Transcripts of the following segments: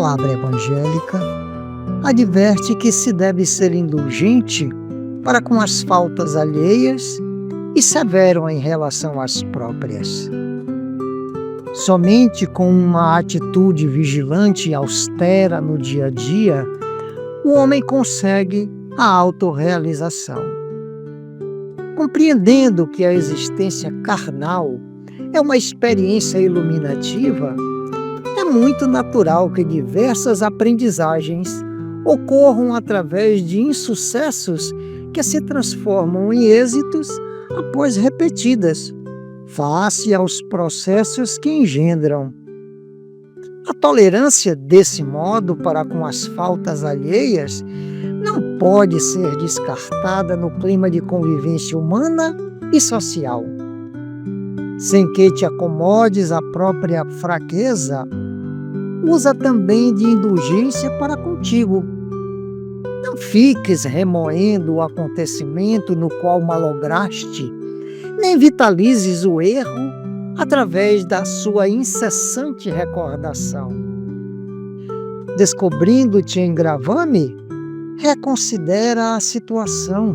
palavra evangélica adverte que se deve ser indulgente para com as faltas alheias e severo em relação às próprias. Somente com uma atitude vigilante e austera no dia a dia, o homem consegue a autorrealização. Compreendendo que a existência carnal é uma experiência iluminativa, é muito natural que diversas aprendizagens ocorram através de insucessos que se transformam em êxitos após repetidas, face aos processos que engendram. A tolerância, desse modo, para com as faltas alheias não pode ser descartada no clima de convivência humana e social. Sem que te acomodes à própria fraqueza, usa também de indulgência para contigo. Não fiques remoendo o acontecimento no qual malograste, nem vitalizes o erro através da sua incessante recordação. Descobrindo-te em gravame, reconsidera a situação,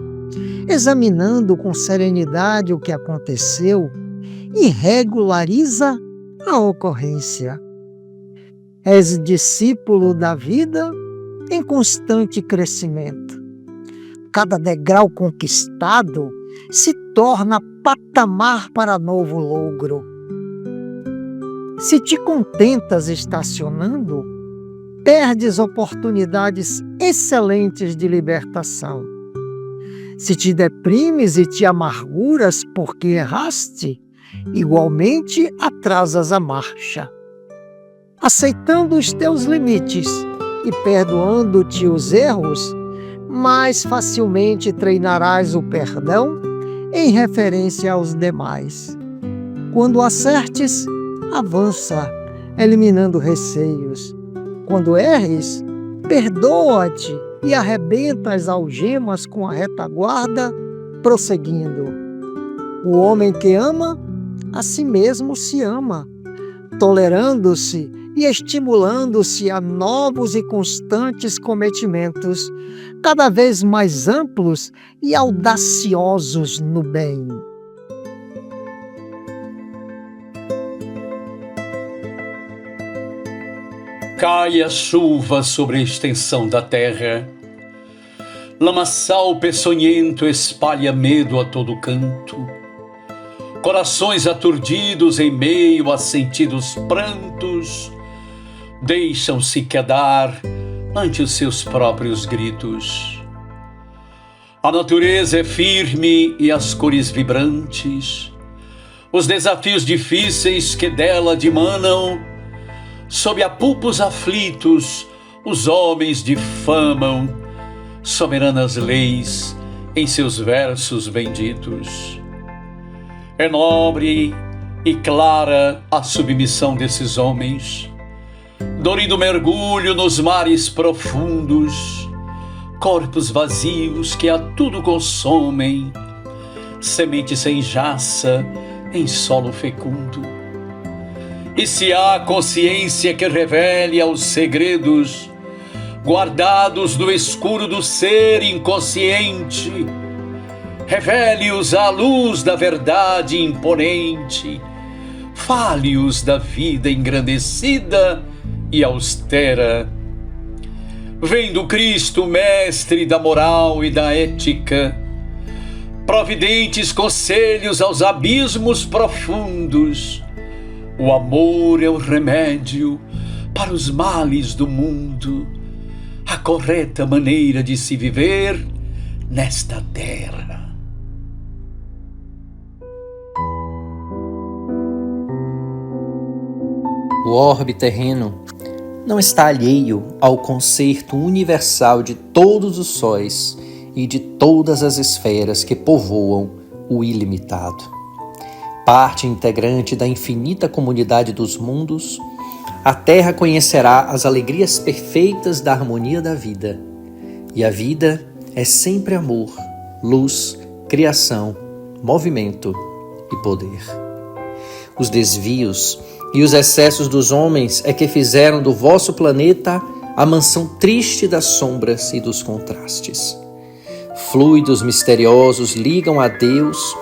examinando com serenidade o que aconteceu e regulariza a ocorrência. És discípulo da vida em constante crescimento. Cada degrau conquistado se torna patamar para novo logro. Se te contentas estacionando, perdes oportunidades excelentes de libertação. Se te deprimes e te amarguras porque erraste, igualmente atrasas a marcha. Aceitando os teus limites e perdoando-te os erros, mais facilmente treinarás o perdão em referência aos demais. Quando acertes, avança, eliminando receios. Quando erres, perdoa-te e arrebenta as algemas com a retaguarda, prosseguindo. O homem que ama, a si mesmo se ama, tolerando-se e estimulando-se a novos e constantes cometimentos, cada vez mais amplos e audaciosos no bem. Cai a chuva sobre a extensão da terra, lamaçal peçonhento espalha medo a todo canto. Corações aturdidos em meio a sentidos prantos, deixam-se quedar ante os seus próprios gritos. A natureza é firme e as cores vibrantes, os desafios difíceis que dela dimanam, sob apupos aflitos os homens difamam soberanas leis em seus versos benditos. É nobre e clara a submissão desses homens, dorindo mergulho nos mares profundos, corpos vazios que a tudo consomem, semente sem jaça em solo fecundo. E se há consciência que revele aos segredos guardados no escuro do ser inconsciente, revele-os à luz da verdade imponente, fale-os da vida engrandecida e austera. Vem do Cristo, mestre da moral e da ética, providentes conselhos aos abismos profundos. O amor é o remédio para os males do mundo, a correta maneira de se viver nesta terra. O orbe terreno não está alheio ao concerto universal de todos os sóis e de todas as esferas que povoam o ilimitado. Parte integrante da infinita comunidade dos mundos, a Terra conhecerá as alegrias perfeitas da harmonia da vida. E a vida é sempre amor, luz, criação, movimento e poder. Os desvios e os excessos dos homens é que fizeram do vosso planeta a mansão triste das sombras e dos contrastes. Fluidos misteriosos ligam a Deus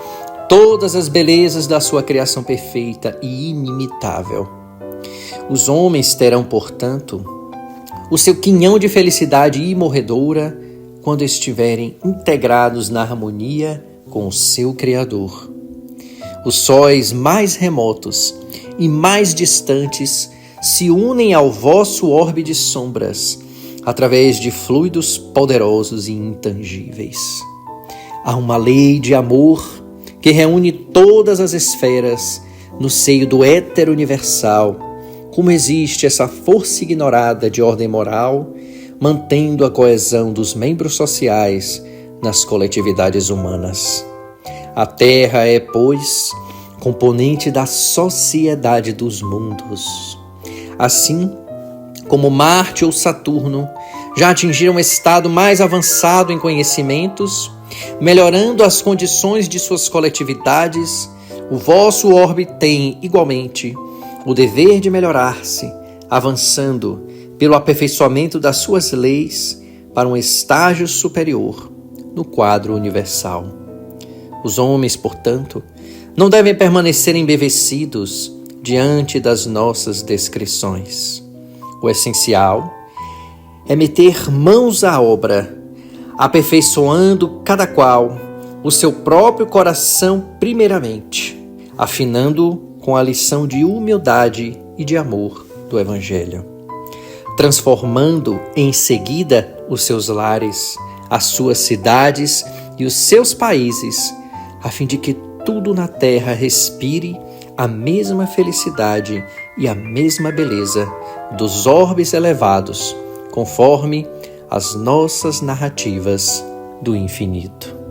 todas as belezas da sua criação perfeita e inimitável. Os homens terão, portanto, o seu quinhão de felicidade imorredoura quando estiverem integrados na harmonia com o seu Criador. Os sóis mais remotos e mais distantes se unem ao vosso orbe de sombras através de fluidos poderosos e intangíveis. Há uma lei de amor que reúne todas as esferas no seio do éter universal. Como existe essa força ignorada de ordem moral, mantendo a coesão dos membros sociais nas coletividades humanas. A Terra é, pois, componente da sociedade dos mundos. Assim como Marte ou Saturno já atingiram um estado mais avançado em conhecimentos, melhorando as condições de suas coletividades, o vosso orbe tem, igualmente, o dever de melhorar-se, avançando pelo aperfeiçoamento das suas leis para um estágio superior no quadro universal. Os homens, portanto, não devem permanecer embevecidos diante das nossas descrições. O essencial é meter mãos à obra, aperfeiçoando cada qual o seu próprio coração primeiramente, afinando-o com a lição de humildade e de amor do Evangelho, transformando em seguida os seus lares, as suas cidades e os seus países, a fim de que tudo na terra respire a mesma felicidade e a mesma beleza dos orbes elevados, conforme as nossas narrativas do infinito.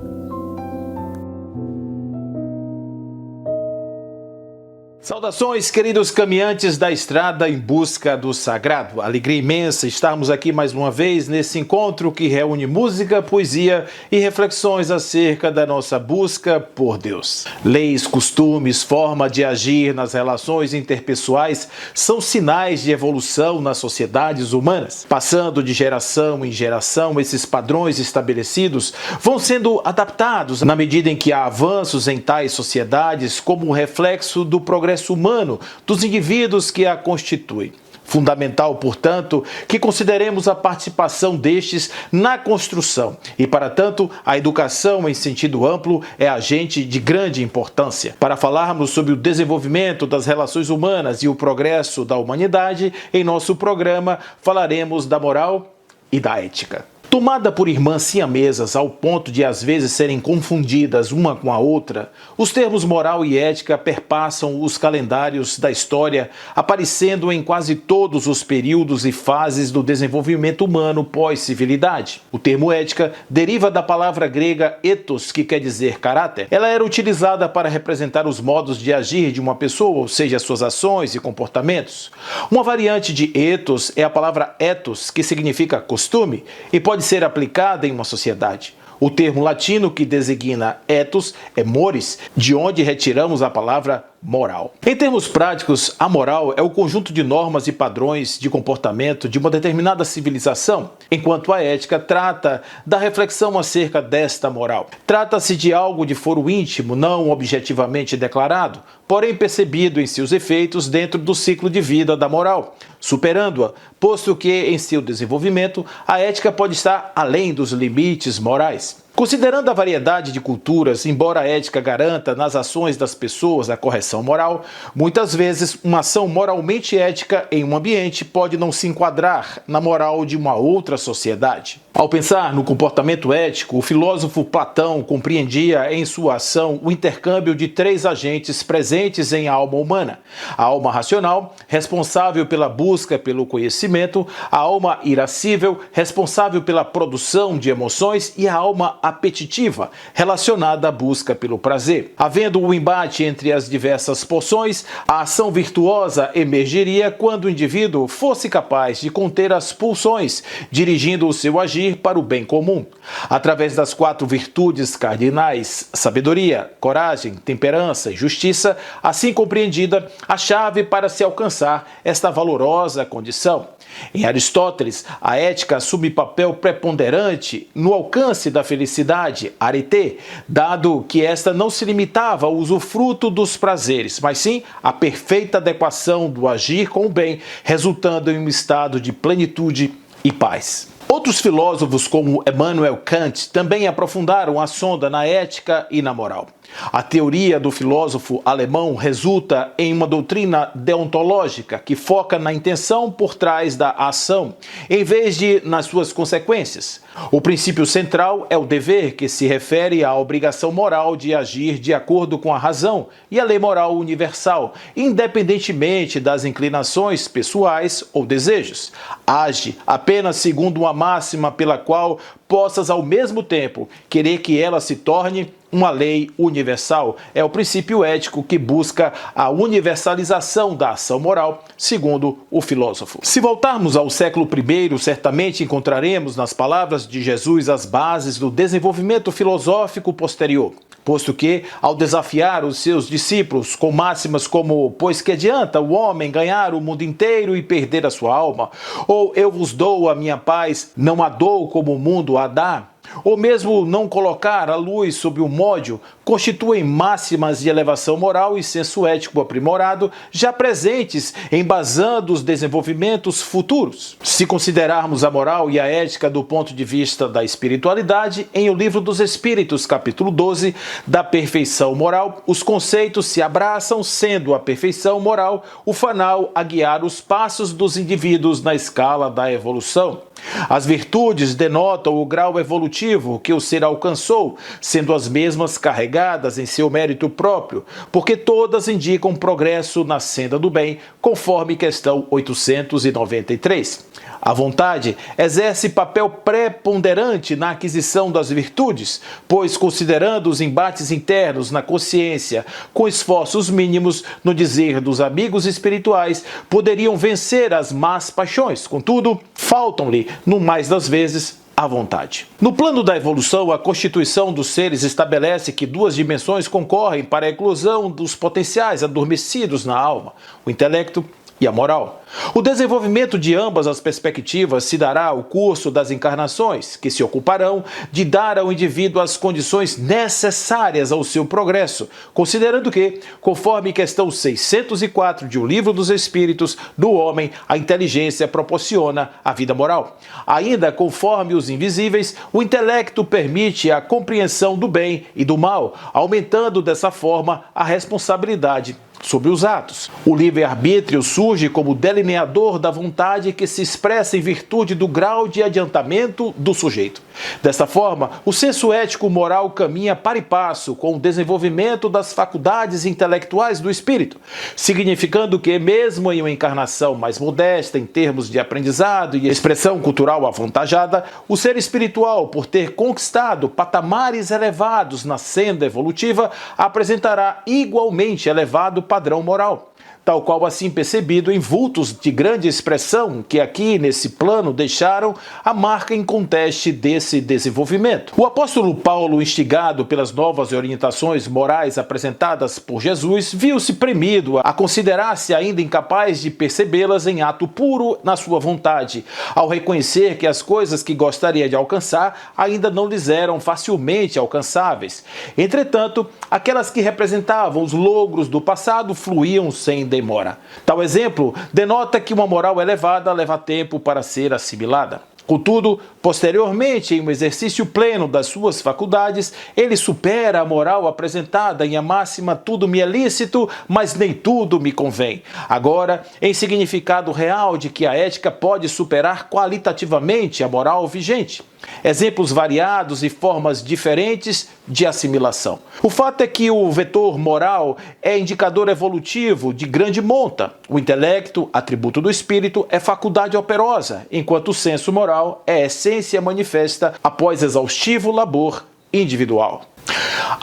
Saudações, queridos caminhantes da estrada em busca do sagrado. Alegria imensa estarmos aqui mais uma vez nesse encontro que reúne música, poesia e reflexões acerca da nossa busca por Deus. Leis, costumes, forma de agir nas relações interpessoais são sinais de evolução nas sociedades humanas. Passando de geração em geração, esses padrões estabelecidos vão sendo adaptados na medida em que há avanços em tais sociedades como reflexo do progresso humano dos indivíduos que a constituem. Fundamental, portanto, que consideremos a participação destes na construção e, para tanto, a educação em sentido amplo é agente de grande importância. Para falarmos sobre o desenvolvimento das relações humanas e o progresso da humanidade, em nosso programa falaremos da moral e da ética. Tomada por irmãs siamesas ao ponto de às vezes serem confundidas uma com a outra, os termos moral e ética perpassam os calendários da história, aparecendo em quase todos os períodos e fases do desenvolvimento humano pós-civilidade. O termo ética deriva da palavra grega ethos, que quer dizer caráter. Ela era utilizada para representar os modos de agir de uma pessoa, ou seja, suas ações e comportamentos. Uma variante de ethos é a palavra ethos, que significa costume, e pode ser aplicada em uma sociedade. O termo latino que designa ethos é mores, de onde retiramos a palavra moral. Em termos práticos, a moral é o conjunto de normas e padrões de comportamento de uma determinada civilização, enquanto a ética trata da reflexão acerca desta moral. Trata-se de algo de foro íntimo, não objetivamente declarado, porém percebido em seus efeitos dentro do ciclo de vida da moral, superando-a, posto que, em seu desenvolvimento, a ética pode estar além dos limites morais. Considerando a variedade de culturas, embora a ética garanta nas ações das pessoas a correção moral, muitas vezes uma ação moralmente ética em um ambiente pode não se enquadrar na moral de uma outra sociedade. Ao pensar no comportamento ético, o filósofo Platão compreendia em sua ação o intercâmbio de três agentes presentes em a alma humana: a alma racional, responsável pela busca pelo conhecimento, a alma irascível, responsável pela produção de emoções, e a alma apetitiva, relacionada à busca pelo prazer. Havendo um embate entre as diversas pulsões, a ação virtuosa emergiria quando o indivíduo fosse capaz de conter as pulsões, dirigindo o seu agir para o bem comum. Através das 4 virtudes cardinais, sabedoria, coragem, temperança e justiça, assim compreendida, a chave para se alcançar esta valorosa condição. Em Aristóteles, a ética assume papel preponderante no alcance da felicidade, arete, dado que esta não se limitava ao usufruto dos prazeres, mas sim à perfeita adequação do agir com o bem, resultando em um estado de plenitude e paz. Outros filósofos, como Immanuel Kant, também aprofundaram a sonda na ética e na moral. A teoria do filósofo alemão resulta em uma doutrina deontológica que foca na intenção por trás da ação, em vez de nas suas consequências. O princípio central é o dever, que se refere à obrigação moral de agir de acordo com a razão e a lei moral universal, independentemente das inclinações pessoais ou desejos. Age apenas segundo uma máxima pela qual possas ao mesmo tempo querer que ela se torne uma lei universal. É o princípio ético que busca a universalização da ação moral, segundo o filósofo. Se voltarmos ao século I, certamente encontraremos nas palavras de Jesus as bases do desenvolvimento filosófico posterior. Posto que, ao desafiar os seus discípulos com máximas como "pois que adianta o homem ganhar o mundo inteiro e perder a sua alma?", ou "eu vos dou a minha paz, não a dou como o mundo a dá", ou mesmo "não colocar a luz sob o módio", constituem máximas de elevação moral e senso ético aprimorado, já presentes embasando os desenvolvimentos futuros. Se considerarmos a moral e a ética do ponto de vista da espiritualidade, em O Livro dos Espíritos, capítulo 12, da perfeição moral, os conceitos se abraçam, sendo a perfeição moral o fanal a guiar os passos dos indivíduos na escala da evolução. As virtudes denotam o grau evolutivo que o ser alcançou, sendo as mesmas carregadas em seu mérito próprio, porque todas indicam progresso na senda do bem, conforme questão 893. A vontade exerce papel preponderante na aquisição das virtudes, pois, considerando os embates internos na consciência, com esforços mínimos, no dizer dos amigos espirituais, poderiam vencer as más paixões. Contudo, faltam-lhe, no mais das vezes, a vontade. No plano da evolução, a constituição dos seres estabelece que 2 dimensões concorrem para a eclosão dos potenciais adormecidos na alma: o intelecto e a moral. O desenvolvimento de ambas as perspectivas se dará ao curso das encarnações, que se ocuparão de dar ao indivíduo as condições necessárias ao seu progresso, considerando que, conforme questão 604 de O Livro dos Espíritos, do homem, a inteligência proporciona a vida moral. Ainda conforme os invisíveis, o intelecto permite a compreensão do bem e do mal, aumentando dessa forma a responsabilidade sobre os atos. O livre-arbítrio surge como delineador da vontade que se expressa em virtude do grau de adiantamento do sujeito. Desta forma, o senso ético-moral caminha para e passo com o desenvolvimento das faculdades intelectuais do espírito, significando que, mesmo em uma encarnação mais modesta em termos de aprendizado e expressão cultural avantajada, o ser espiritual, por ter conquistado patamares elevados na senda evolutiva, apresentará igualmente elevado padrão moral, tal qual assim percebido em vultos de grande expressão que aqui nesse plano deixaram a marca inconteste desse desenvolvimento. O apóstolo Paulo, instigado pelas novas orientações morais apresentadas por Jesus, viu-se premido a considerar-se ainda incapaz de percebê-las em ato puro na sua vontade, ao reconhecer que as coisas que gostaria de alcançar ainda não lhes eram facilmente alcançáveis. Entretanto, aquelas que representavam os logros do passado fluíam sem demora. Tal exemplo denota que uma moral elevada leva tempo para ser assimilada. Contudo, posteriormente, em um exercício pleno das suas faculdades, ele supera a moral apresentada em a máxima "tudo me é lícito, mas nem tudo me convém". Agora, em significado real de que a ética pode superar qualitativamente a moral vigente. Exemplos variados e formas diferentes de assimilação. O fato é que o vetor moral é indicador evolutivo de grande monta. O intelecto, atributo do espírito, é faculdade operosa, enquanto o senso moral é essência manifesta após exaustivo labor individual.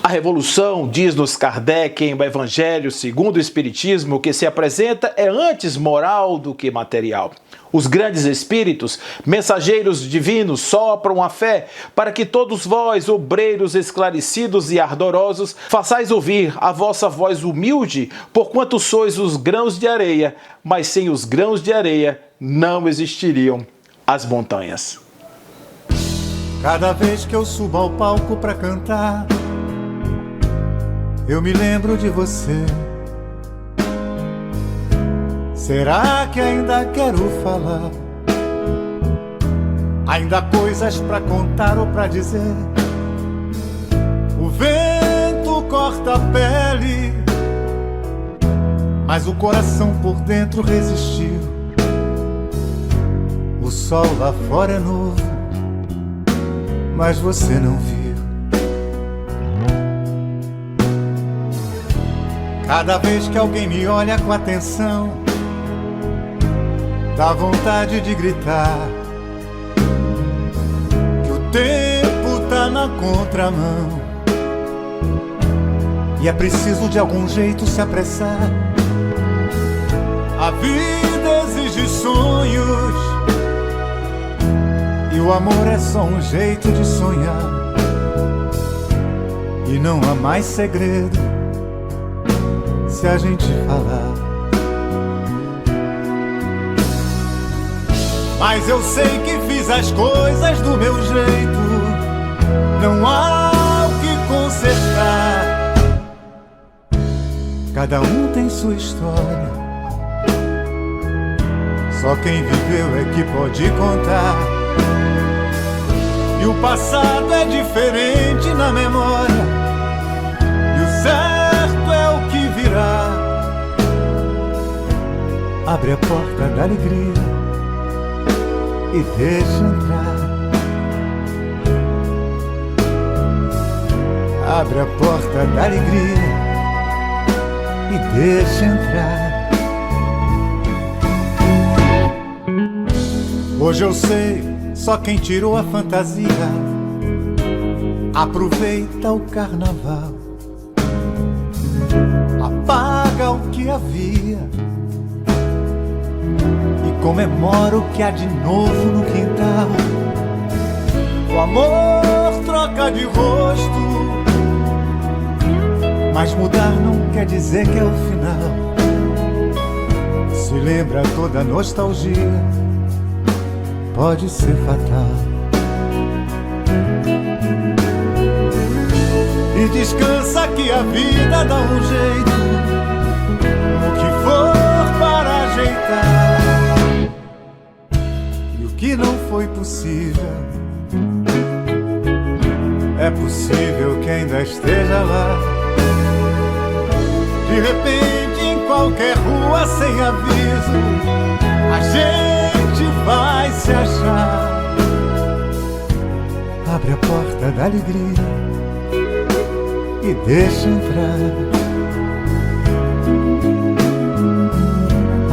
A revolução, diz-nos Kardec em O Evangelho segundo o Espiritismo, que se apresenta é antes moral do que material. Os grandes espíritos, mensageiros divinos, sopram a fé para que todos vós, obreiros esclarecidos e ardorosos, façais ouvir a vossa voz humilde, porquanto sois os grãos de areia, mas sem os grãos de areia não existiriam as montanhas. Cada vez que eu subo ao palco pra cantar, eu me lembro de você. Será que ainda quero falar? Ainda há coisas pra contar ou pra dizer. O vento corta a pele, mas o coração por dentro resistiu. O sol lá fora é novo, mas você não viu. Cada vez que alguém me olha com atenção, dá vontade de gritar que o tempo tá na contramão e é preciso de algum jeito se apressar. A vida exige sonhos e o amor é só um jeito de sonhar. E não há mais segredo se a gente falar. Mas eu sei que fiz as coisas do meu jeito, não há o que consertar. Cada um tem sua história, só quem viveu é que pode contar. E o passado é diferente na memória, e o certo é o que virá. Abre a porta da alegria e deixa entrar. Abre a porta da alegria e deixa entrar. Hoje eu sei, só quem tirou a fantasia aproveita o carnaval, apaga o que havia e comemora o que há de novo no quintal. O amor troca de rosto, mas mudar não quer dizer que é o final. Se lembra toda a nostalgia, pode ser fatal. E descansa que a vida dá um jeito, o que for para ajeitar. E o que não foi possível, é possível que ainda esteja lá. De repente, em qualquer rua sem aviso, a gente vai se achar. Abre a porta da alegria e deixa entrar.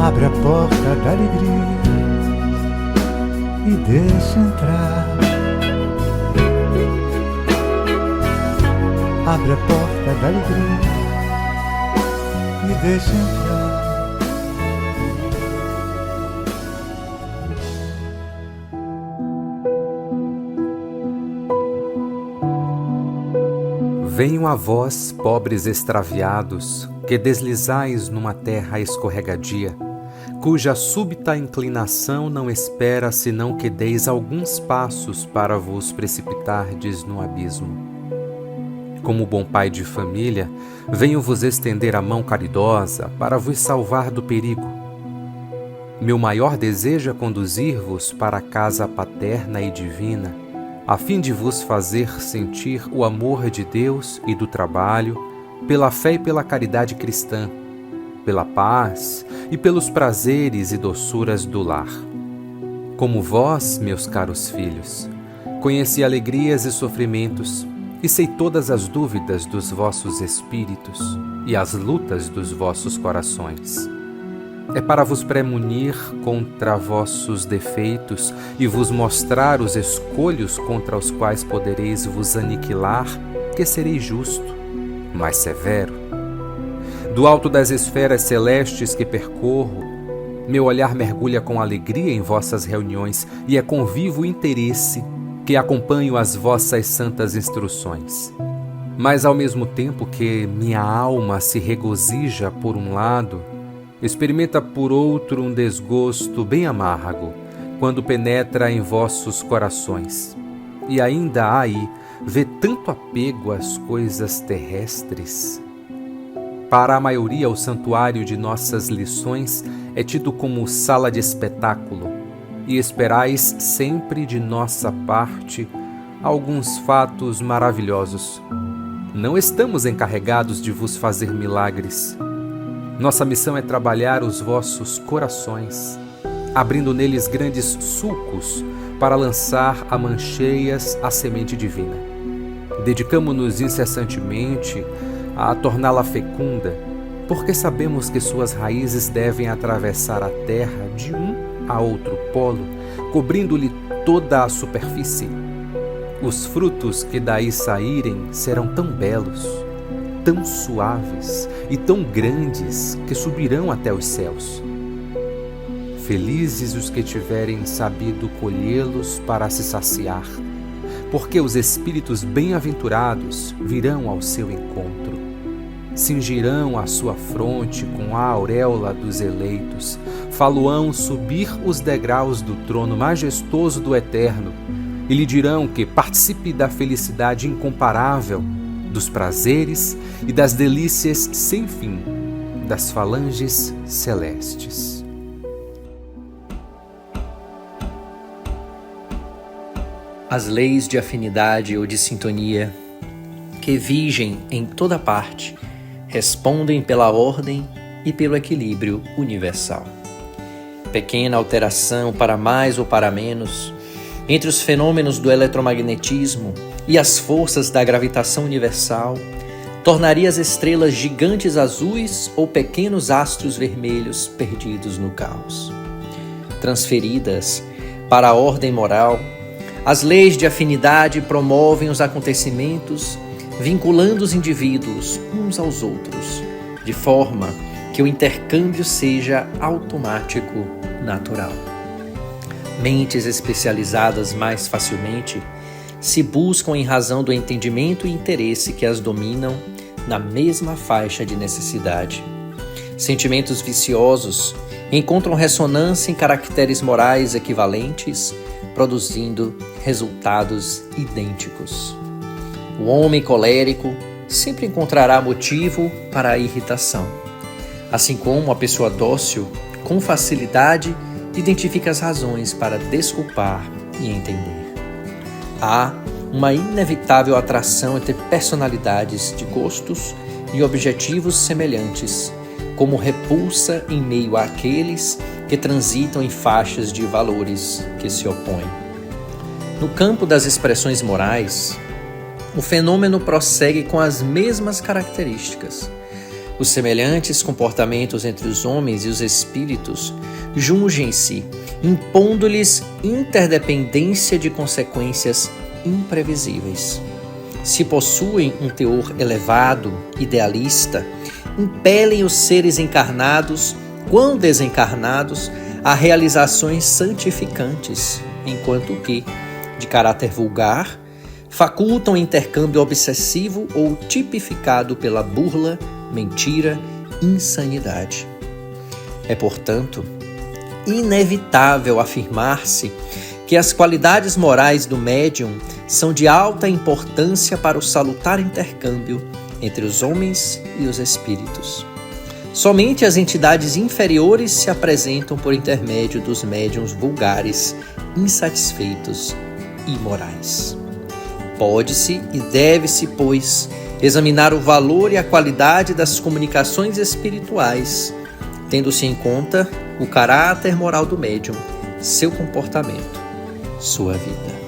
Abre a porta da alegria e deixa entrar. Abre a porta da alegria e deixa entrar. Venham a vós, pobres extraviados, que deslizais numa terra escorregadia, cuja súbita inclinação não espera senão que deis alguns passos para vos precipitardes no abismo. Como bom pai de família, venho vos estender a mão caridosa para vos salvar do perigo. Meu maior desejo é conduzir-vos para a casa paterna e divina, a fim de vos fazer sentir o amor de Deus e do trabalho, pela fé e pela caridade cristã, pela paz e pelos prazeres e doçuras do lar. Como vós, meus caros filhos, conheci alegrias e sofrimentos, e sei todas as dúvidas dos vossos espíritos e as lutas dos vossos corações. é para vos premunir contra vossos defeitos e vos mostrar os escolhos contra os quais podereis vos aniquilar, que serei justo, mas severo. Do alto das esferas celestes que percorro, meu olhar mergulha com alegria em vossas reuniões e é com vivo interesse que acompanho as vossas santas instruções. Mas ao mesmo tempo que minha alma se regozija por um lado, experimenta por outro um desgosto bem amargo quando penetra em vossos corações. E ainda há aí vê tanto apego às coisas terrestres. Para a maioria, o santuário de nossas lições é tido como sala de espetáculo, e esperais sempre de nossa parte alguns fatos maravilhosos. Não estamos encarregados de vos fazer milagres. Nossa missão é trabalhar os vossos corações, abrindo neles grandes sulcos para lançar a mancheias a semente divina. Dedicamo-nos incessantemente a torná-la fecunda, porque sabemos que suas raízes devem atravessar a terra de um a outro polo, cobrindo-lhe toda a superfície. Os frutos que daí saírem serão tão belos, tão suaves e tão grandes que subirão até os céus. Felizes os que tiverem sabido colhê-los para se saciar, porque os espíritos bem-aventurados virão ao seu encontro. Cingirão a sua fronte com a auréola dos eleitos, faloão subir os degraus do trono majestoso do Eterno, e lhe dirão que participe da felicidade incomparável, dos prazeres e das delícias sem fim das falanges celestes. As leis de afinidade ou de sintonia, que vigem em toda parte, respondem pela ordem e pelo equilíbrio universal. Pequena alteração para mais ou para menos entre os fenômenos do eletromagnetismo e as forças da gravitação universal tornaria as estrelas gigantes azuis ou pequenos astros vermelhos perdidos no caos. Transferidas para a ordem moral, as leis de afinidade promovem os acontecimentos, vinculando os indivíduos uns aos outros, de forma que o intercâmbio seja automático, natural. Mentes especializadas mais facilmente se buscam em razão do entendimento e interesse que as dominam na mesma faixa de necessidade. Sentimentos viciosos encontram ressonância em caracteres morais equivalentes, produzindo resultados idênticos. O homem colérico sempre encontrará motivo para a irritação, assim como a pessoa dócil, com facilidade, identifica as razões para desculpar e entender. Há uma inevitável atração entre personalidades de gostos e objetivos semelhantes, como repulsa em meio àqueles que transitam em faixas de valores que se opõem. No campo das expressões morais, o fenômeno prossegue com as mesmas características. Os semelhantes comportamentos entre os homens e os espíritos jungem-se, impondo-lhes interdependência de consequências imprevisíveis. Se possuem um teor elevado, idealista, impelem os seres encarnados, quão desencarnados, a realizações santificantes, enquanto que, de caráter vulgar, facultam intercâmbio obsessivo ou tipificado pela burla, mentira, insanidade. É, portanto, inevitável afirmar-se que as qualidades morais do médium são de alta importância para o salutar intercâmbio entre os homens e os espíritos. Somente as entidades inferiores se apresentam por intermédio dos médiuns vulgares, insatisfeitos e imorais. Pode-se e deve-se, pois, examinar o valor e a qualidade das comunicações espirituais, tendo-se em conta o caráter moral do médium, seu comportamento, sua vida.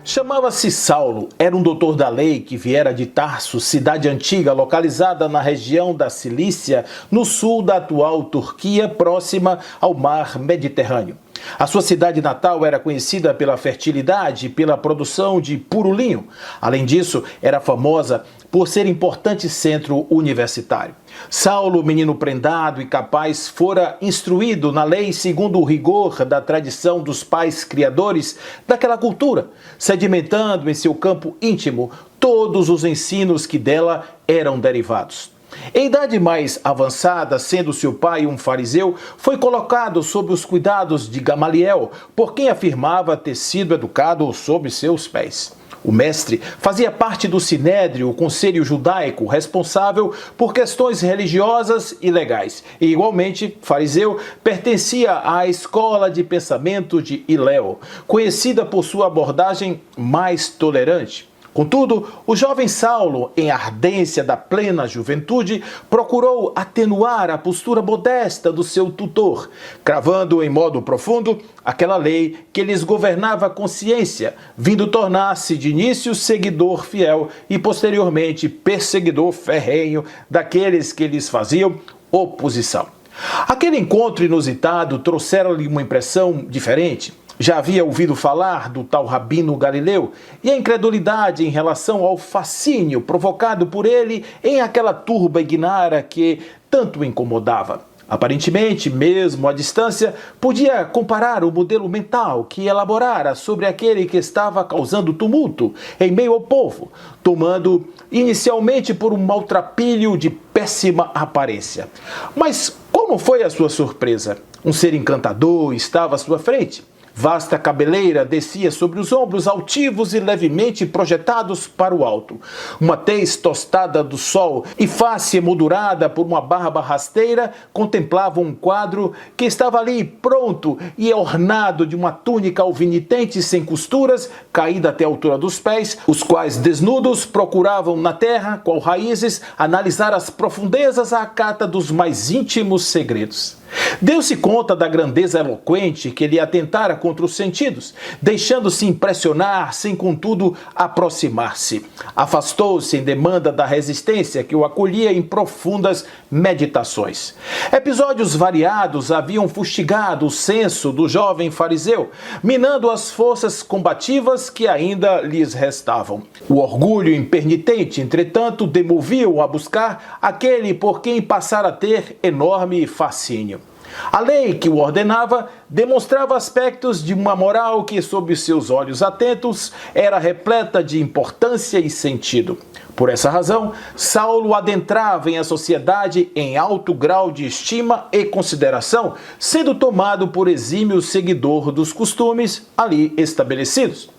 Chamava-se Saulo, era um doutor da lei que viera de Tarso, cidade antiga localizada na região da Cilícia, no sul da atual Turquia, próxima ao mar Mediterrâneo. A sua cidade natal era conhecida pela fertilidade e pela produção de puro linho. Além disso, era famosa por ser importante centro universitário. Saulo, menino prendado e capaz, fora instruído na lei segundo o rigor da tradição dos pais criadores daquela cultura, sedimentando em seu campo íntimo todos os ensinos que dela eram derivados. Em idade mais avançada, sendo seu pai um fariseu, foi colocado sob os cuidados de Gamaliel, por quem afirmava ter sido educado sob seus pés. O mestre fazia parte do Sinédrio, o conselho judaico responsável por questões religiosas e legais. E, igualmente, fariseu pertencia à escola de pensamento de Hilel, conhecida por sua abordagem mais tolerante. Contudo, o jovem Saulo, em ardência da plena juventude, procurou atenuar a postura modesta do seu tutor, cravando em modo profundo aquela lei que lhes governava a consciência, vindo tornar-se de início seguidor fiel e posteriormente perseguidor ferrenho daqueles que lhes faziam oposição. Aquele encontro inusitado trouxera-lhe uma impressão diferente. Já havia ouvido falar do tal Rabino Galileu e a incredulidade em relação ao fascínio provocado por ele em aquela turba ignara que tanto o incomodava. Aparentemente, mesmo à distância, podia comparar o modelo mental que elaborara sobre aquele que estava causando tumulto em meio ao povo, tomando inicialmente por um maltrapilho de péssima aparência. Mas qual não foi a sua surpresa? Um ser encantador estava à sua frente. Vasta cabeleira descia sobre os ombros altivos e levemente projetados para o alto. Uma tez tostada do sol e face emoldurada por uma barba rasteira contemplavam um quadro que estava ali pronto e ornado de uma túnica alvinitente sem costuras, caída até a altura dos pés, os quais desnudos procuravam na terra, qual raízes, analisar as profundezas à cata dos mais íntimos segredos. Deu-se conta da grandeza eloquente que lhe atentara contra os sentidos, deixando-se impressionar sem, contudo, aproximar-se. Afastou-se em demanda da resistência que o acolhia em profundas meditações. Episódios variados haviam fustigado o senso do jovem fariseu, minando as forças combativas que ainda lhes restavam. O orgulho impenitente, entretanto, demovia-o a buscar aquele por quem passara a ter enorme fascínio. A lei que o ordenava demonstrava aspectos de uma moral que, sob seus olhos atentos, era repleta de importância e sentido. Por essa razão, Saulo adentrava em a sociedade em alto grau de estima e consideração, sendo tomado por exímio seguidor dos costumes ali estabelecidos.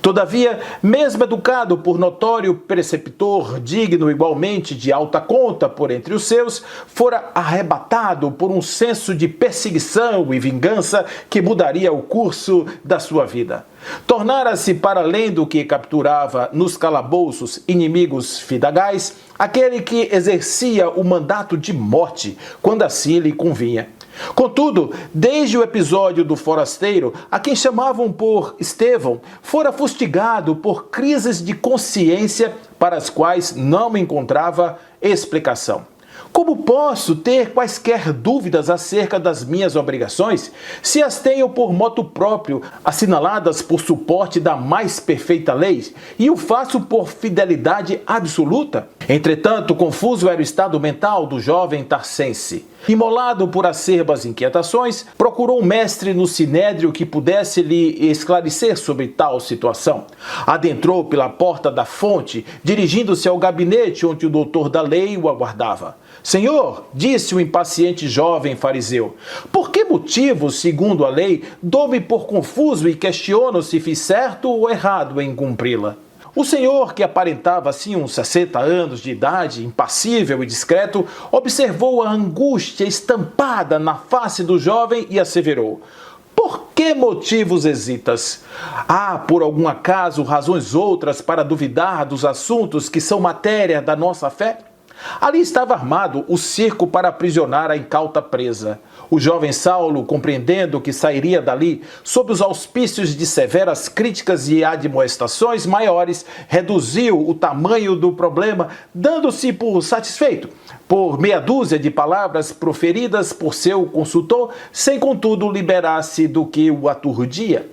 Todavia, mesmo educado por notório preceptor, digno igualmente de alta conta por entre os seus, fora arrebatado por um senso de perseguição e vingança que mudaria o curso da sua vida. Tornara-se, para além do que capturava nos calabouços inimigos fidagais, aquele que exercia o mandato de morte, quando assim lhe convinha. Contudo, desde o episódio do forasteiro, a quem chamavam por Estevão, fora fustigado por crises de consciência para as quais não encontrava explicação. Como posso ter quaisquer dúvidas acerca das minhas obrigações, se as tenho por moto próprio, assinaladas por suporte da mais perfeita lei, e o faço por fidelidade absoluta? Entretanto, confuso era o estado mental do jovem tarsense. Imolado por acerbas inquietações, procurou um mestre no sinédrio que pudesse lhe esclarecer sobre tal situação. Adentrou pela porta da fonte, dirigindo-se ao gabinete onde o doutor da lei o aguardava. Senhor, disse o impaciente jovem fariseu, por que motivo, segundo a lei, dou-me por confuso e questiono se fiz certo ou errado em cumpri-la? O senhor, que aparentava assim uns 60 anos de idade, impassível e discreto, observou a angústia estampada na face do jovem e asseverou: por que motivos hesitas? Há, por algum acaso, razões outras para duvidar dos assuntos que são matéria da nossa fé? Ali estava armado o circo para aprisionar a incauta presa. O jovem Saulo, compreendendo que sairia dali sob os auspícios de severas críticas e admoestações maiores, reduziu o tamanho do problema, dando-se por satisfeito por meia dúzia de palavras proferidas por seu consultor, sem contudo liberar-se do que o aturdia.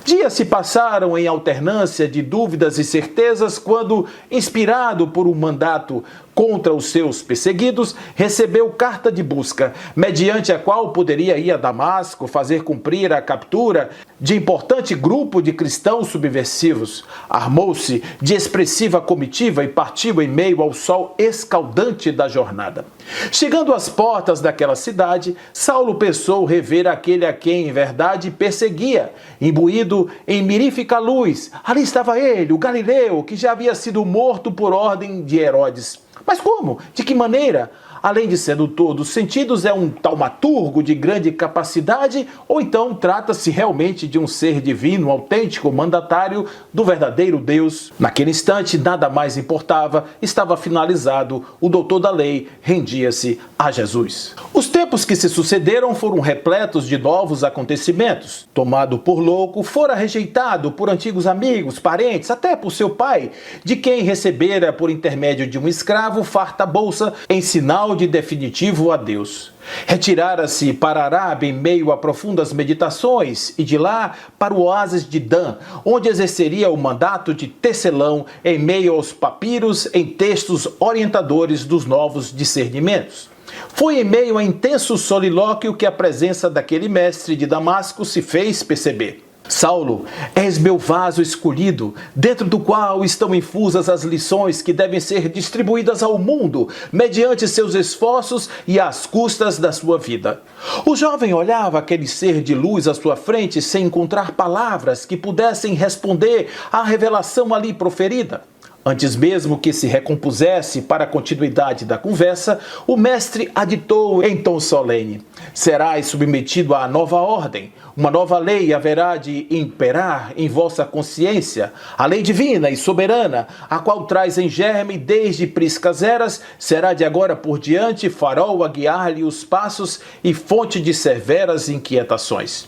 Dias se passaram em alternância de dúvidas e certezas quando, inspirado por um mandato contra os seus perseguidos, recebeu carta de busca, mediante a qual poderia ir a Damasco fazer cumprir a captura de importante grupo de cristãos subversivos. Armou-se de expressiva comitiva e partiu em meio ao sol escaldante da jornada. Chegando às portas daquela cidade, Saulo pensou rever aquele a quem, em verdade, perseguia. Imbuído em mirífica luz, ali estava ele, o Galileu, que já havia sido morto por ordem de Herodes. Mas como? De que maneira? Além de sedutor dos sentidos, é um taumaturgo de grande capacidade, ou então trata-se realmente de um ser divino, autêntico, mandatário do verdadeiro Deus? Naquele instante, nada mais importava, estava finalizado, o doutor da lei rendia-se a Jesus. Os tempos que se sucederam foram repletos de novos acontecimentos. Tomado por louco, fora rejeitado por antigos amigos, parentes, até por seu pai, de quem recebera por intermédio de um escravo farta bolsa em sinal de definitivo adeus. Retirara-se para a Arábia em meio a profundas meditações e de lá para o oásis de Dan, onde exerceria o mandato de tecelão em meio aos papiros em textos orientadores dos novos discernimentos. Foi em meio a intenso solilóquio que a presença daquele mestre de Damasco se fez perceber. Saulo, és meu vaso escolhido, dentro do qual estão infusas as lições que devem ser distribuídas ao mundo, mediante seus esforços e às custas da sua vida. O jovem olhava aquele ser de luz à sua frente sem encontrar palavras que pudessem responder à revelação ali proferida. Antes mesmo que se recompusesse para a continuidade da conversa, o mestre aditou em tom solene: serás submetido à nova ordem. Uma nova lei haverá de imperar em vossa consciência, a lei divina e soberana, a qual traz em germe desde priscas eras, será de agora por diante farol a guiar-lhe os passos e fonte de severas inquietações.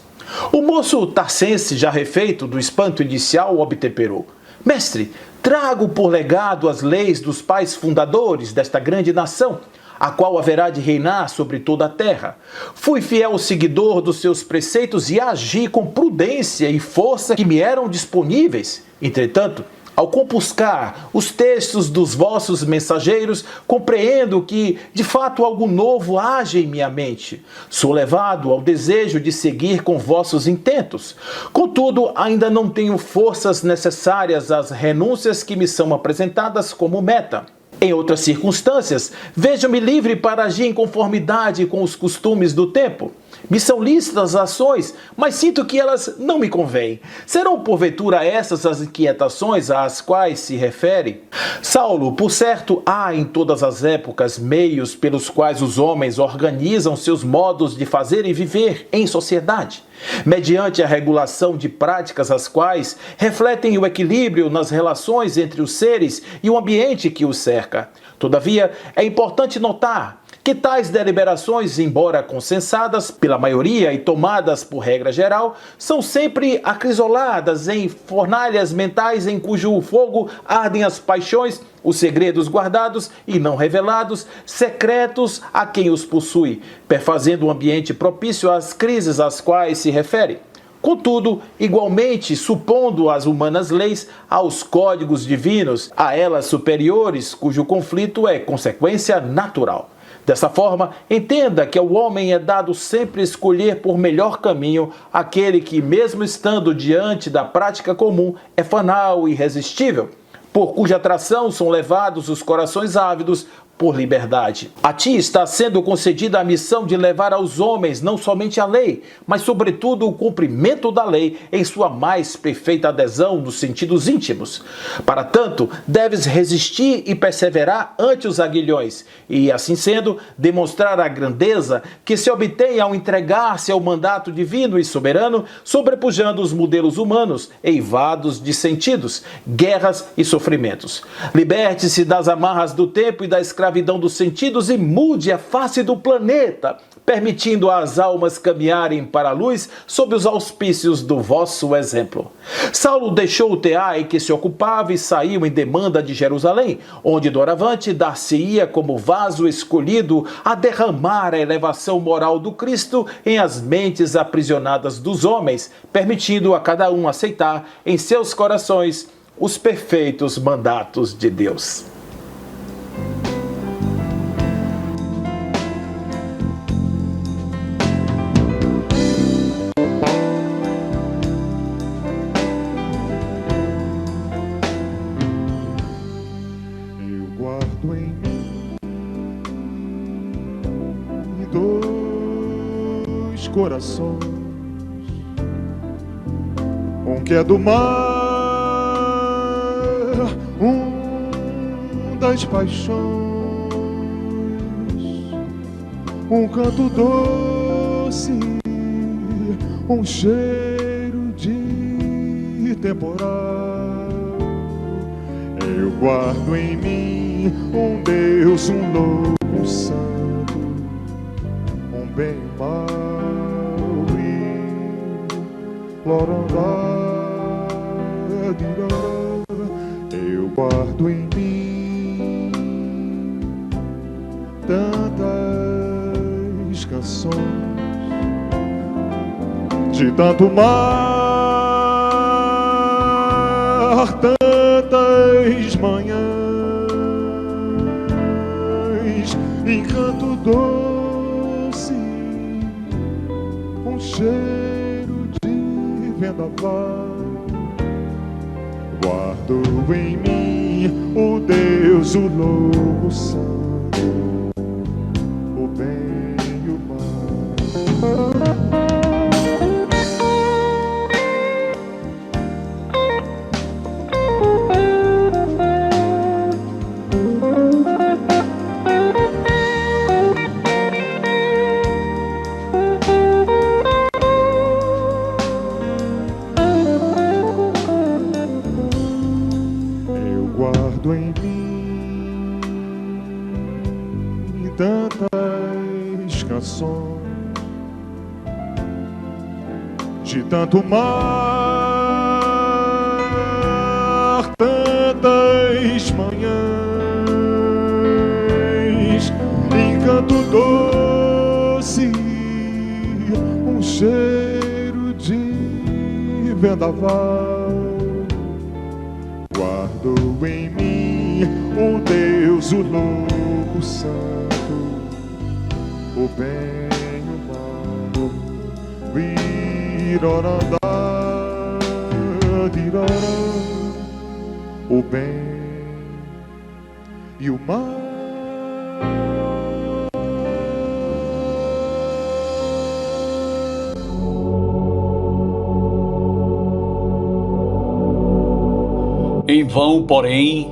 O moço tarcense, já refeito do espanto inicial, obtemperou: mestre, trago por legado as leis dos pais fundadores desta grande nação, a qual haverá de reinar sobre toda a terra. Fui fiel seguidor dos seus preceitos e agi com prudência e força que me eram disponíveis. Entretanto, ao compuscar os textos dos vossos mensageiros, compreendo que, de fato, algo novo age em minha mente. Sou levado ao desejo de seguir com vossos intentos. Contudo, ainda não tenho forças necessárias às renúncias que me são apresentadas como meta. Em outras circunstâncias, vejo-me livre para agir em conformidade com os costumes do tempo. Me são lícitas as ações, mas sinto que elas não me convêm. Serão porventura essas as inquietações às quais se refere? Saulo, por certo, há em todas as épocas meios pelos quais os homens organizam seus modos de fazer e viver em sociedade, mediante a regulação de práticas as quais refletem o equilíbrio nas relações entre os seres e o ambiente que os cerca. Todavia, é importante notar que tais deliberações, embora consensadas pela maioria e tomadas por regra geral, são sempre acrisoladas em fornalhas mentais em cujo fogo ardem as paixões, os segredos guardados e não revelados, secretos a quem os possui, perfazendo um ambiente propício às crises às quais se refere. Contudo, igualmente, supondo as humanas leis aos códigos divinos, a elas superiores, cujo conflito é consequência natural. Dessa forma, entenda que ao homem é dado sempre escolher por melhor caminho aquele que, mesmo estando diante da prática comum, é fanal e irresistível, por cuja atração são levados os corações ávidos por liberdade. A ti está sendo concedida a missão de levar aos homens não somente a lei, mas sobretudo o cumprimento da lei em sua mais perfeita adesão nos sentidos íntimos. Para tanto, deves resistir e perseverar ante os aguilhões e, assim sendo, demonstrar a grandeza que se obtém ao entregar-se ao mandato divino e soberano, sobrepujando os modelos humanos, eivados de sentidos, guerras e sofrimentos. Liberte-se das amarras do tempo e da escravidão escravidão dos sentidos e mude a face do planeta, permitindo às almas caminharem para a luz sob os auspícios do vosso exemplo. Saulo deixou o tear em que se ocupava e saiu em demanda de Jerusalém, onde doravante dar-se-ia como vaso escolhido a derramar a elevação moral do Cristo em as mentes aprisionadas dos homens, permitindo a cada um aceitar em seus corações os perfeitos mandatos de Deus. Corações, um que é do mar, um das paixões, um canto doce, um cheiro de temporal. Eu guardo em mim um Deus, um louco santo, um bem e mal. Eu guardo em mim tantas canções, de tanto mar, tantas manhãs, encanto doce, um cheiro vendaval. Guardo em mim o Deus, o louco santo, o bem e o mal. De tanto mar, tantas manhãs, encanto doce, um cheiro de vendaval. Guardo em mim o Deus, o louco santo, o bem e o mal. O bem e o mal. Em vão, porém,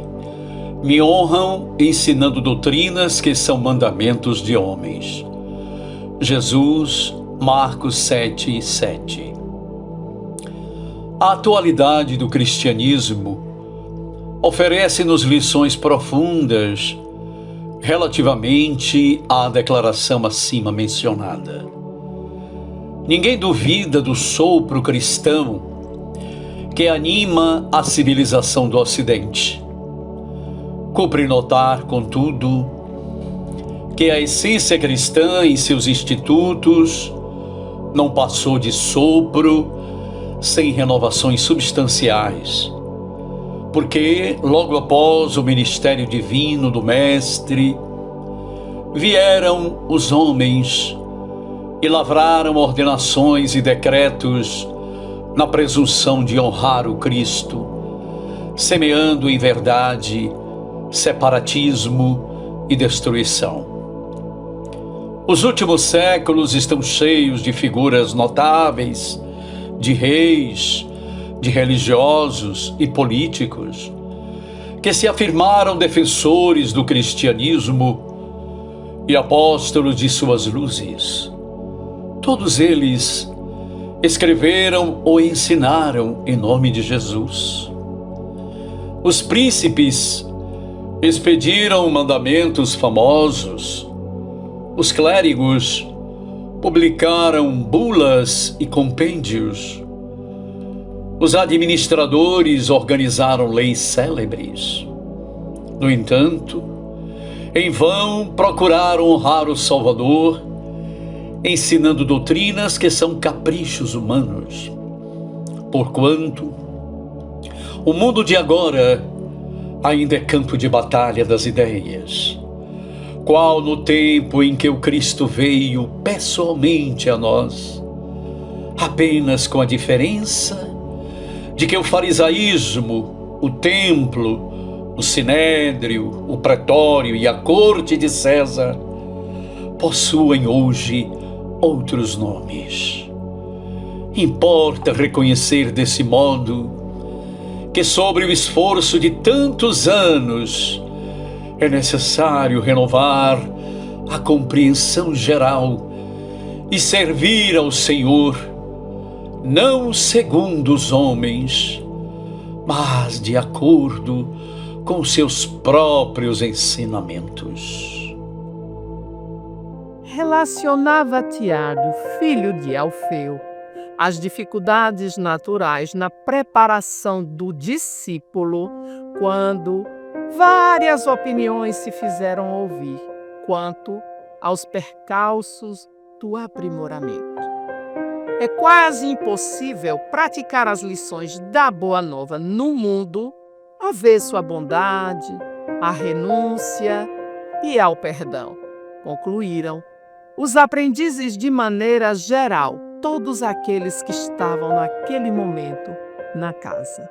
me honram ensinando doutrinas que são mandamentos de homens. Jesus, Marcos 7:7. A atualidade do cristianismo oferece-nos lições profundas relativamente à declaração acima mencionada. Ninguém duvida do sopro cristão que anima a civilização do Ocidente. Cumpre notar, contudo, que a essência cristã em seus institutos não passou de sopro sem renovações substanciais, porque logo após o ministério divino do Mestre, vieram os homens e lavraram ordenações e decretos na presunção de honrar o Cristo, semeando em verdade separatismo e destruição. Os últimos séculos estão cheios de figuras notáveis, de reis, de religiosos e políticos, que se afirmaram defensores do cristianismo e apóstolos de suas luzes. Todos eles escreveram ou ensinaram em nome de Jesus. Os príncipes expediram mandamentos famosos. Os clérigos publicaram bulas e compêndios. Os administradores organizaram leis célebres. No entanto, em vão procuraram honrar o Salvador, ensinando doutrinas que são caprichos humanos. Porquanto, o mundo de agora ainda é campo de batalha das ideias, qual no tempo em que o Cristo veio pessoalmente a nós, apenas com a diferença de que o farisaísmo, o templo, o sinédrio, o pretório e a corte de César possuem hoje outros nomes. Importa reconhecer desse modo que sobre o esforço de tantos anos é necessário renovar a compreensão geral e servir ao Senhor, não segundo os homens, mas de acordo com seus próprios ensinamentos. Relacionava Tiago, filho de Alfeu, as dificuldades naturais na preparação do discípulo quando várias opiniões se fizeram ouvir quanto aos percalços do aprimoramento. É quase impossível praticar as lições da Boa Nova no mundo avesso à bondade, à renúncia e ao perdão, concluíram os aprendizes de maneira geral, todos aqueles que estavam naquele momento na casa.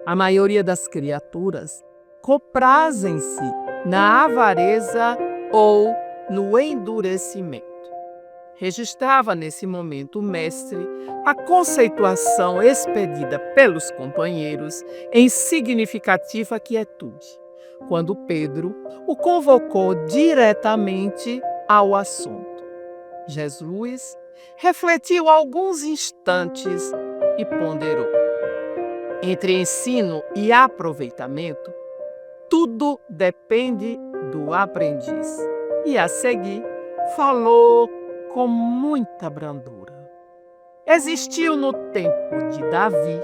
A maioria das criaturas comprazem-se na avareza ou no endurecimento. Registrava nesse momento o mestre a conceituação expedida pelos companheiros em significativa quietude, quando Pedro o convocou diretamente ao assunto. Jesus refletiu alguns instantes e ponderou. Entre ensino e aproveitamento, tudo depende do aprendiz. E a seguir, falou com muita brandura. Existiu no tempo de Davi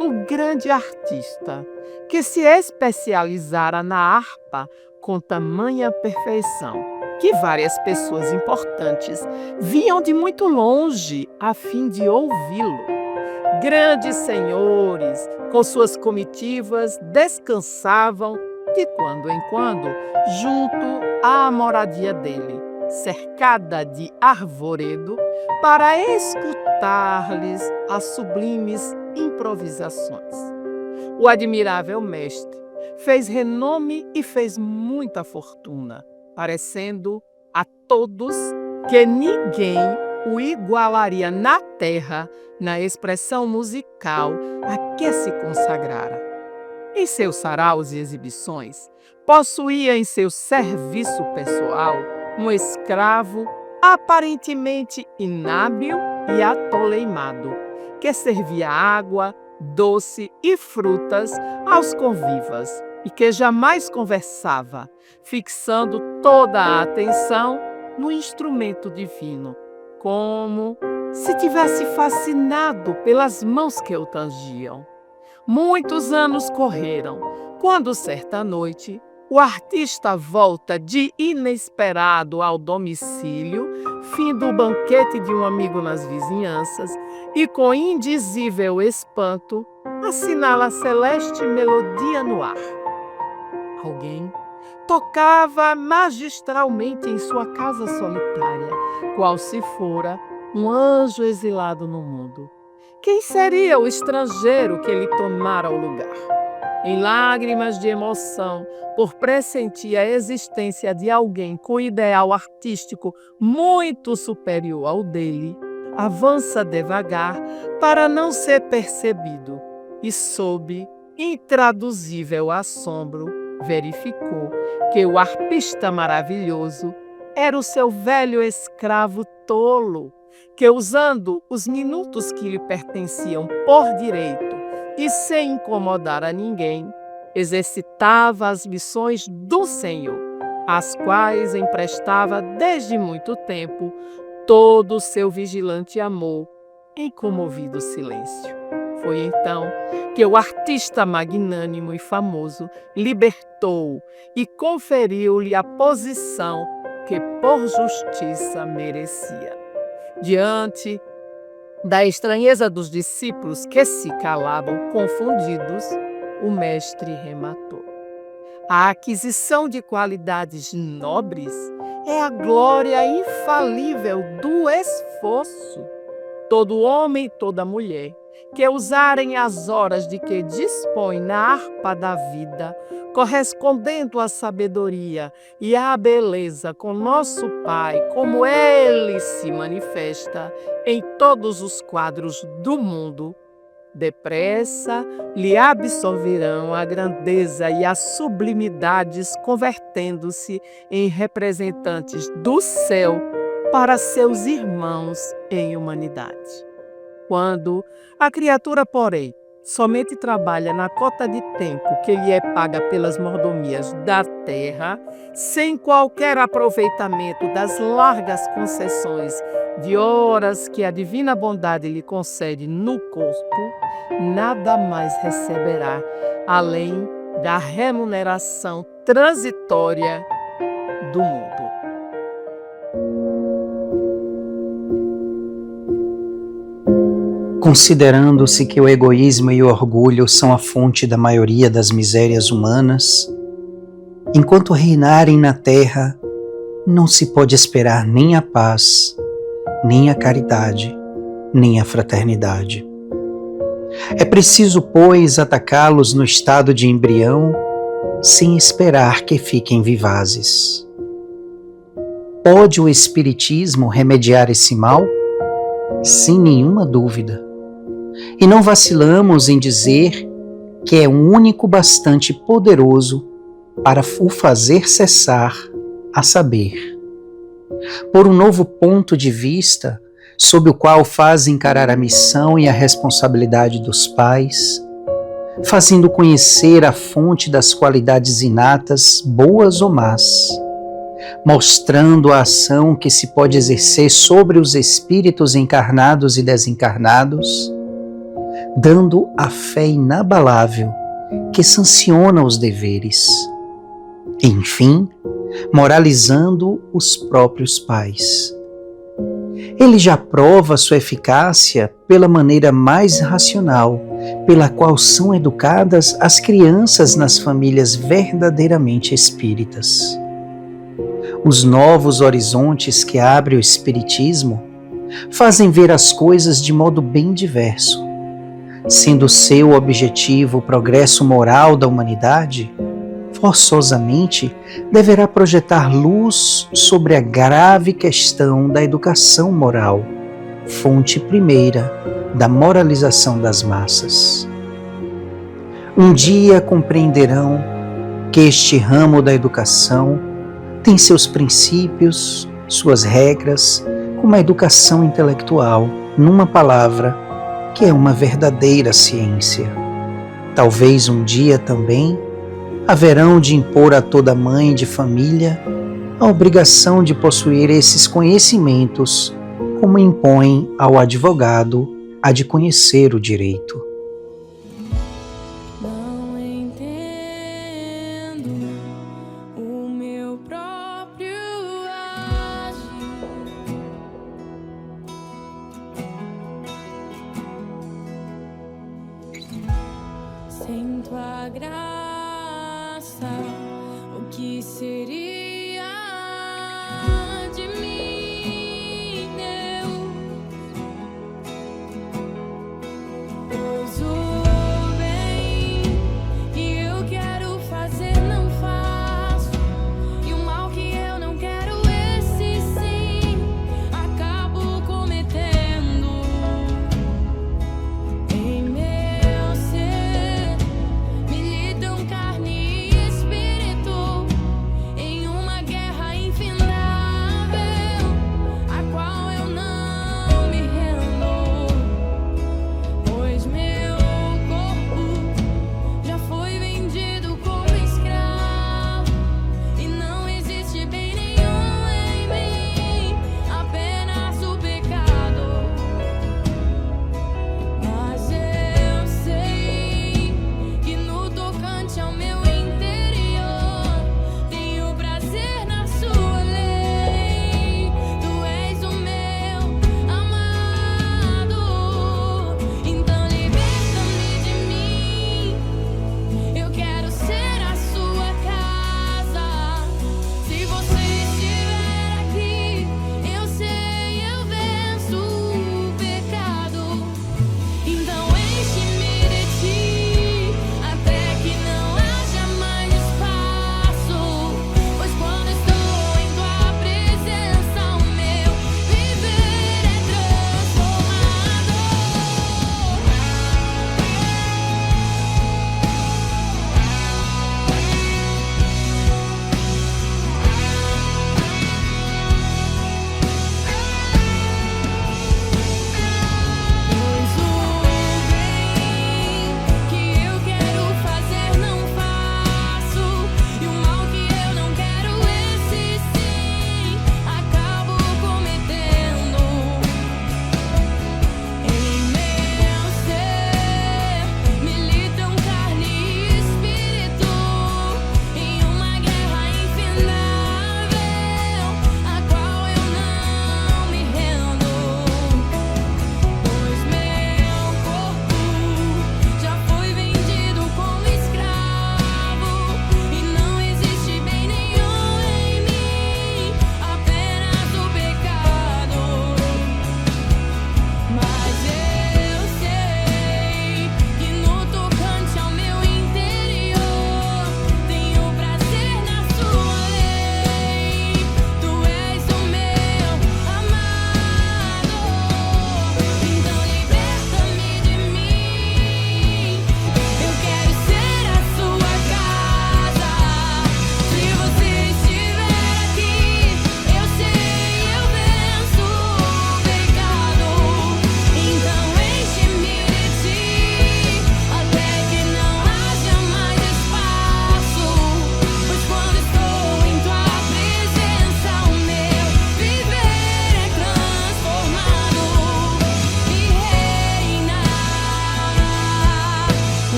um grande artista que se especializara na harpa com tamanha perfeição que várias pessoas importantes vinham de muito longe a fim de ouvi-lo. Grandes senhores, com suas comitivas, descansavam de quando em quando junto à moradia dele, cercada de arvoredo, para escutar-lhes as sublimes improvisações. O admirável mestre fez renome e fez muita fortuna, parecendo a todos que ninguém o igualaria na terra na expressão musical a que se consagrara. Em seus saraus e exibições, possuía em seu serviço pessoal um escravo aparentemente inábil e atoleimado, que servia água, doce e frutas aos convivas e que jamais conversava, fixando toda a atenção no instrumento divino, como se tivesse fascinado pelas mãos que o tangiam. Muitos anos correram, quando certa noite o artista volta de inesperado ao domicílio, fim do banquete de um amigo nas vizinhanças, e com indizível espanto assinala a celeste melodia no ar. Alguém tocava magistralmente em sua casa solitária, qual se fora um anjo exilado no mundo. Quem seria o estrangeiro que lhe tomara o lugar? Em lágrimas de emoção, por pressentir a existência de alguém com ideal artístico muito superior ao dele, avança devagar para não ser percebido e, sob intraduzível assombro, verificou que o arpista maravilhoso era o seu velho escravo tolo, que, usando os minutos que lhe pertenciam por direito e sem incomodar a ninguém, exercitava as missões do Senhor, as quais emprestava desde muito tempo todo o seu vigilante amor em comovido silêncio. Foi então que o artista magnânimo e famoso libertou e conferiu-lhe a posição que por justiça merecia. Diante da estranheza dos discípulos que se calavam confundidos, o mestre rematou: a aquisição de qualidades nobres é a glória infalível do esforço. Todo homem e toda mulher que usarem as horas de que dispõe na harpa da vida, correspondendo à sabedoria e à beleza com nosso Pai, como Ele se manifesta em todos os quadros do mundo, depressa lhe absolverão a grandeza e as sublimidades, convertendo-se em representantes do céu para seus irmãos em humanidade. Quando a criatura, porém, somente trabalha na cota de tempo que lhe é paga pelas mordomias da terra, sem qualquer aproveitamento das largas concessões de horas que a divina bondade lhe concede no corpo, nada mais receberá além da remuneração transitória do mundo. Considerando-se que o egoísmo e o orgulho são a fonte da maioria das misérias humanas, enquanto reinarem na terra, não se pode esperar nem a paz, nem a caridade, nem a fraternidade. É preciso, pois, atacá-los no estado de embrião, sem esperar que fiquem vivazes. Pode o Espiritismo remediar esse mal? Sem nenhuma dúvida. E não vacilamos em dizer que é um único bastante poderoso para o fazer cessar, a saber, por um novo ponto de vista sob o qual faz encarar a missão e a responsabilidade dos pais, fazendo conhecer a fonte das qualidades inatas, boas ou más, mostrando a ação que se pode exercer sobre os espíritos encarnados e desencarnados, dando a fé inabalável que sanciona os deveres. Enfim, moralizando os próprios pais. Ele já prova sua eficácia pela maneira mais racional, pela qual são educadas as crianças nas famílias verdadeiramente espíritas. Os novos horizontes que abre o Espiritismo fazem ver as coisas de modo bem diverso. Sendo seu objetivo o progresso moral da humanidade, forçosamente deverá projetar luz sobre a grave questão da educação moral, fonte primeira da moralização das massas. Um dia compreenderão que este ramo da educação tem seus princípios, suas regras, como a educação intelectual, numa palavra, que é uma verdadeira ciência. Talvez um dia também haverão de impor a toda mãe de família a obrigação de possuir esses conhecimentos, como impõe ao advogado a de conhecer o direito. Não entendo o meu próprio agir. Sinto a graça, o que seria de mim, Deus? Pois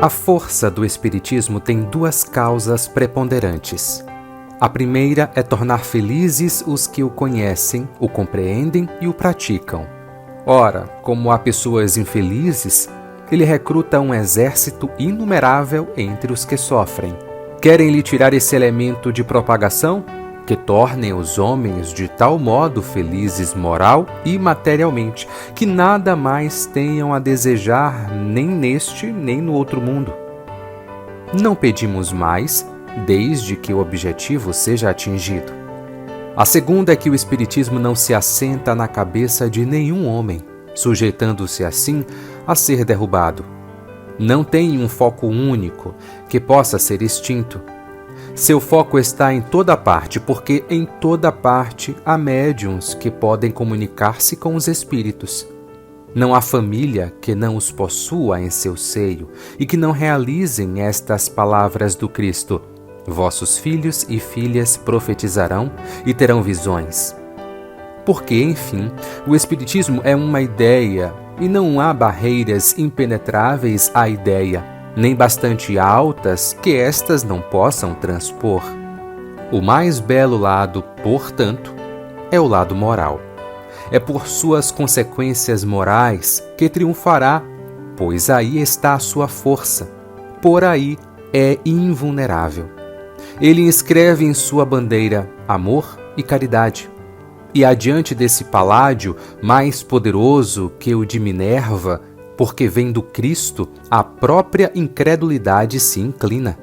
A força do Espiritismo tem duas causas preponderantes. A primeira é tornar felizes os que o conhecem, o compreendem e o praticam. Ora, como há pessoas infelizes, ele recruta um exército inumerável entre os que sofrem. Querem lhe tirar esse elemento de propagação? Que tornem os homens de tal modo felizes moral e materialmente, que nada mais tenham a desejar nem neste nem no outro mundo. Não pedimos mais, desde que o objetivo seja atingido. A segunda é que o Espiritismo não se assenta na cabeça de nenhum homem, sujeitando-se assim a ser derrubado. Não tem um foco único que possa ser extinto. Seu foco está em toda parte, porque em toda parte há médiuns que podem comunicar-se com os espíritos. Não há família que não os possua em seu seio e que não realizem estas palavras do Cristo: vossos filhos e filhas profetizarão e terão visões. Porque, enfim, o Espiritismo é uma ideia e não há barreiras impenetráveis à ideia, nem bastante altas que estas não possam transpor. O mais belo lado, portanto, é o lado moral. É por suas consequências morais que triunfará, pois aí está a sua força. Por aí é invulnerável. Ele inscreve em sua bandeira amor e caridade. E adiante desse paládio, mais poderoso que o de Minerva, porque vem do Cristo, a própria incredulidade se inclina.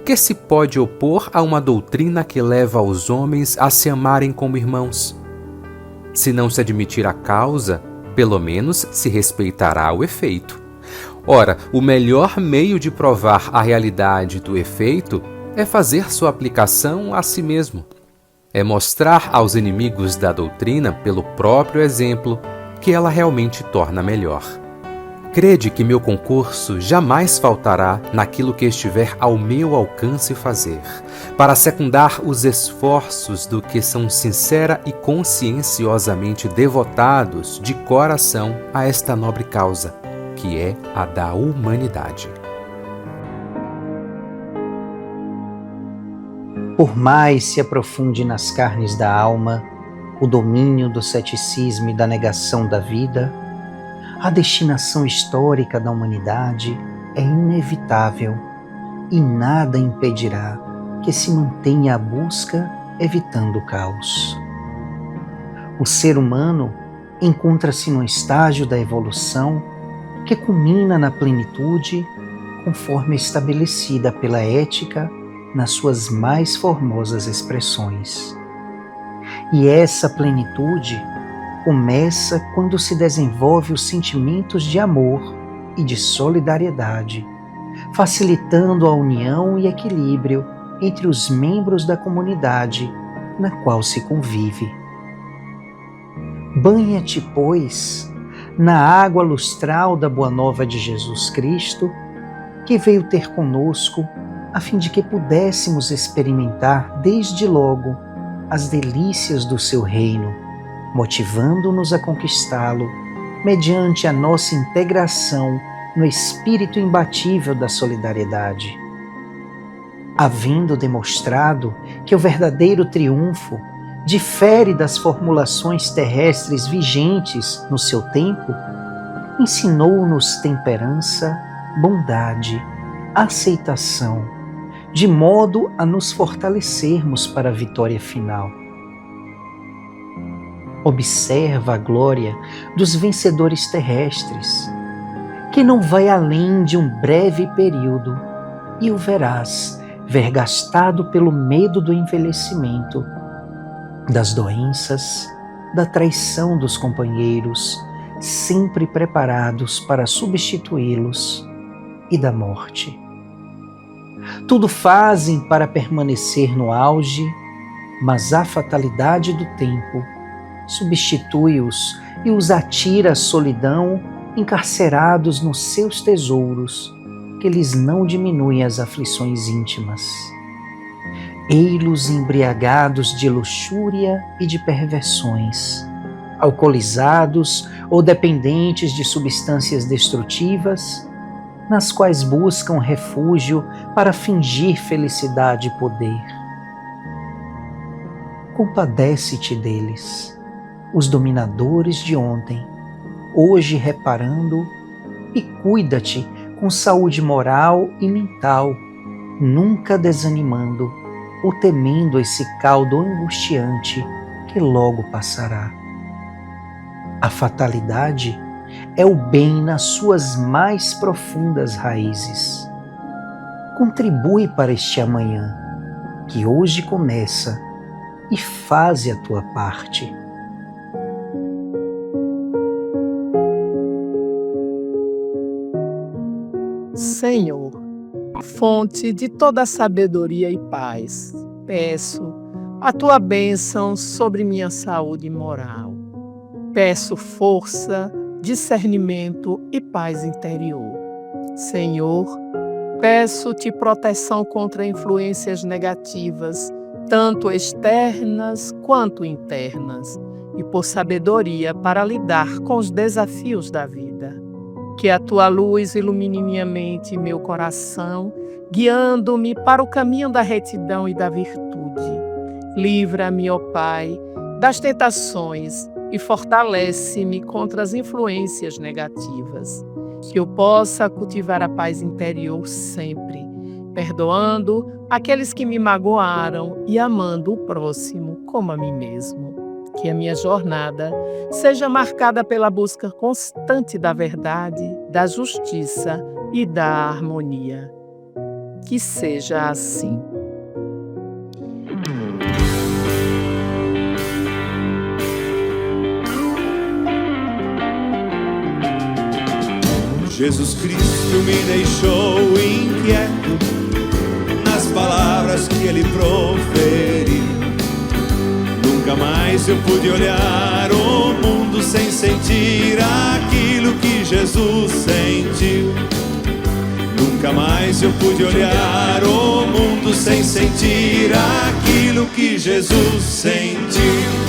Que se pode opor a uma doutrina que leva os homens a se amarem como irmãos? Se não se admitir a causa, pelo menos se respeitará o efeito. Ora, o melhor meio de provar a realidade do efeito é fazer sua aplicação a si mesmo. É mostrar aos inimigos da doutrina, pelo próprio exemplo, que ela realmente torna melhor. Crede que meu concurso jamais faltará naquilo que estiver ao meu alcance fazer, para secundar os esforços do que são sincera e conscienciosamente devotados de coração a esta nobre causa, que é a da humanidade. Por mais se aprofunde nas carnes da alma o domínio do ceticismo e da negação da vida, a destinação histórica da humanidade é inevitável e nada impedirá que se mantenha a busca evitando o caos. O ser humano encontra-se no estágio da evolução que culmina na plenitude conforme estabelecida pela ética nas suas mais formosas expressões. E essa plenitude começa quando se desenvolve os sentimentos de amor e de solidariedade, facilitando a união e equilíbrio entre os membros da comunidade na qual se convive. Banha-te, pois, na água lustral da Boa Nova de Jesus Cristo, que veio ter conosco a fim de que pudéssemos experimentar desde logo as delícias do seu reino, motivando-nos a conquistá-lo mediante a nossa integração no espírito imbatível da solidariedade. Havendo demonstrado que o verdadeiro triunfo difere das formulações terrestres vigentes no seu tempo, ensinou-nos temperança, bondade, aceitação, de modo a nos fortalecermos para a vitória final. Observa a glória dos vencedores terrestres, que não vai além de um breve período, e o verás vergastado pelo medo do envelhecimento, das doenças, da traição dos companheiros, sempre preparados para substituí-los, e da morte. Tudo fazem para permanecer no auge, mas a fatalidade do tempo substitui-os e os atira à solidão, encarcerados nos seus tesouros, que lhes não diminuem as aflições íntimas. Ei-los embriagados de luxúria e de perversões, alcoolizados ou dependentes de substâncias destrutivas, nas quais buscam refúgio para fingir felicidade e poder. Compadece-te deles, os dominadores de ontem, hoje reparando, e cuida-te com saúde moral e mental, nunca desanimando ou temendo esse caldo angustiante que logo passará. A fatalidade é o bem nas suas mais profundas raízes. Contribui para este amanhã, que hoje começa, e faze a tua parte. Senhor, fonte de toda sabedoria e paz, peço a tua bênção sobre minha saúde moral. Peço força, discernimento e paz interior. Senhor, peço-te proteção contra influências negativas, tanto externas quanto internas, e por sabedoria para lidar com os desafios da vida. Que a tua luz ilumine minha mente e meu coração, guiando-me para o caminho da retidão e da virtude. Livra-me, ó Pai, das tentações e fortalece-me contra as influências negativas. Que eu possa cultivar a paz interior sempre, perdoando aqueles que me magoaram e amando o próximo como a mim mesmo. Que a minha jornada seja marcada pela busca constante da verdade, da justiça e da harmonia. Que seja assim. Jesus Cristo me deixou inquieto nas palavras que ele proferiu. Nunca mais eu pude olhar o mundo sem sentir aquilo que Jesus sentiu. Nunca mais eu pude olhar o mundo sem sentir aquilo que Jesus sentiu.